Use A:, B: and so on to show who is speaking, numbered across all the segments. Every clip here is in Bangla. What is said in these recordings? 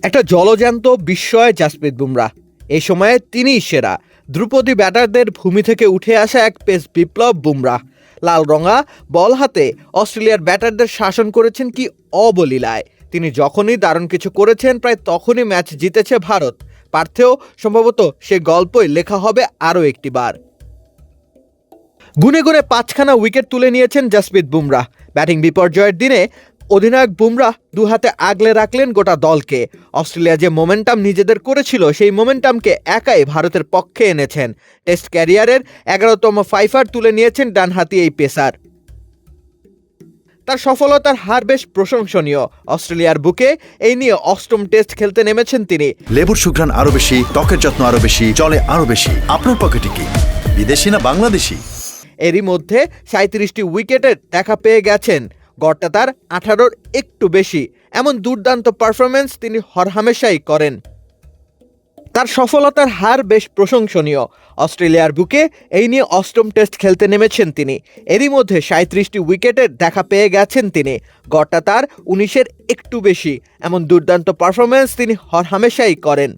A: একটা জলজ্যান্ত বিস্ময় জাসপ্রীত বুমরাহ। এই সময়ে তিনিই সেরা। ধ্রুপদী ব্যাটারদের ভূমি থেকে উঠে আসা এক পেস বিপ্লব বুমরাহ। লাল রঙা বল হাতে অস্ট্রেলিয়ার ব্যাটারদের শাসন করেছেন কি অবলীলায়। তিনি যখনই দারুণ কিছু করেছেন প্রায় তখনই ম্যাচ জিতেছে ভারত। পার্থেও সম্ভবত সে গল্পই লেখা হবে আরও একটি বার। গুনে গুনে 5খানা উইকেট তুলে নিয়েছেন জাসপ্রীত বুমরাহ। ব্যাটিং বিপর্যয়ের দিনে অধিনায়ক বুমরাহ দুহাতে আগলে রাখলেন গোটা দলকে। অস্ট্রেলিয়া যে মোমেন্টাম নিজেদের করেছিল সেই মোমেন্টামকে একাই ভারতের পক্ষে এনেছেন। টেস্ট ক্যারিয়ারের 11তম ফাইফার তুলে নিয়েছেন ডানহাতি এই পেসার। তার সফলতার হার বেশ প্রশংসনীয়। অস্ট্রেলিয়ার বুকে এই নিয়ে 8ম টেস্ট খেলতে নেমেছেন তিনি।
B: লেবুর সুঘ্রাণ আরো বেশি, ত্বকের যত্ন আরো বেশি, চলে আরো বেশি। আপনার পকেটে কি বিদেশি না বাংলাদেশি?
A: এরই মধ্যে 37টি উইকেটের দেখা পেয়ে গেছেন। গড়টা তার 18-র একটু বেশি। এমন দুর্দান্ত পারফরমেন্স তিনি হরহামেশাই করেন। তার সফলতার হার বেশ প্রশংসনীয়। অস্ট্রেলিয়ার বুকে এই নিয়ে 8ম টেস্ট খেলতে নেমেছেন তিনি। এরই মধ্যে 37টি উইকেটের দেখা পেয়ে গেছেন তিনি। গড়টা তার 19-এর একটু বেশি। এমন দুর্দান্ত পারফরমেন্স তিনি হরহামেশাই করেন।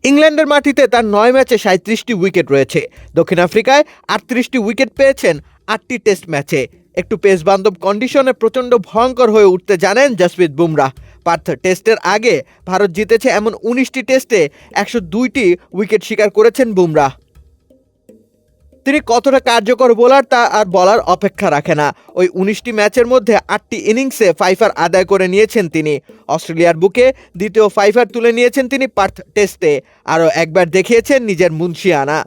A: ইংল্যান্ডের মাটিতে তার 9 ম্যাচে 37টি উইকেট রয়েছে। দক্ষিণ আফ্রিকায় 38টি উইকেট পেয়েছেন 8টি টেস্ট ম্যাচে। একটু পেস বান্ধব কন্ডিশনে প্রচণ্ড ভয়ঙ্কর হয়ে উঠতে জানেন জাসপ্রীত বুমরাহ। পার্থ টেস্টের আগে ভারত জিতেছে এমন 19টি টেস্টে 102টি উইকেট শিকার করেছেন বুমরাহ। তিনি কতটা কার্যকর বোলার তা আর বলার অপেক্ষা রাখে না। ওই 19টি ম্যাচের মধ্যে 8টি ইনিংসে ফাইফার আদায় করে নিয়েছেন তিনি। অস্ট্রেলিয়ার বুকে দ্বিতীয় ফাইফার তুলে নিয়েছেন তিনি পার্থ টেস্টে। আরও একবার দেখিয়েছেন নিজের মুন্সিয়ানা।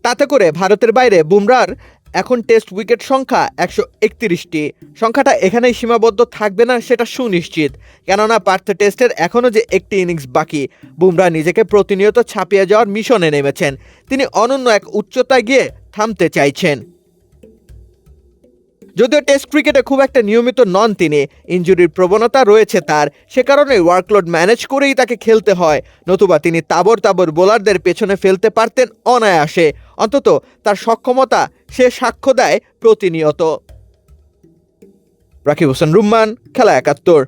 A: তাতে করে ভারতের বাইরে বুমরাহর এখন টেস্ট উইকেট সংখ্যা 131টি। সংখ্যাটা এখানেই সীমাবদ্ধ থাকবে না সেটা সুনিশ্চিত, কেননা পার্থ টেস্টের এখনও যে একটি ইনিংস বাকি। বুমরাহ নিজেকে প্রতিনিয়ত ছাপিয়ে যাওয়ার মিশনে নেমেছেন। তিনি অনন্য এক উচ্চতায় গিয়ে থামতে চাইছেন। যদিও টেস্ট ক্রিকেটে খুব একটা নিয়মিত নন তিনি, ইনজুরির প্রবণতা রয়েছে তার। সে কারণে ওয়ার্কলোড ম্যানেজ করেই তাকে খেলতে হয়, নতুবা তিনি তাবর তাবর বোলারদের পেছনে ফেলতে পারতেন অনায়াসে। অন্তত তার সক্ষমতা সে সাক্ষ্য দেয় প্রতিনিয়ত। রাকিব হোসেন রুম্মান, খেলা 71।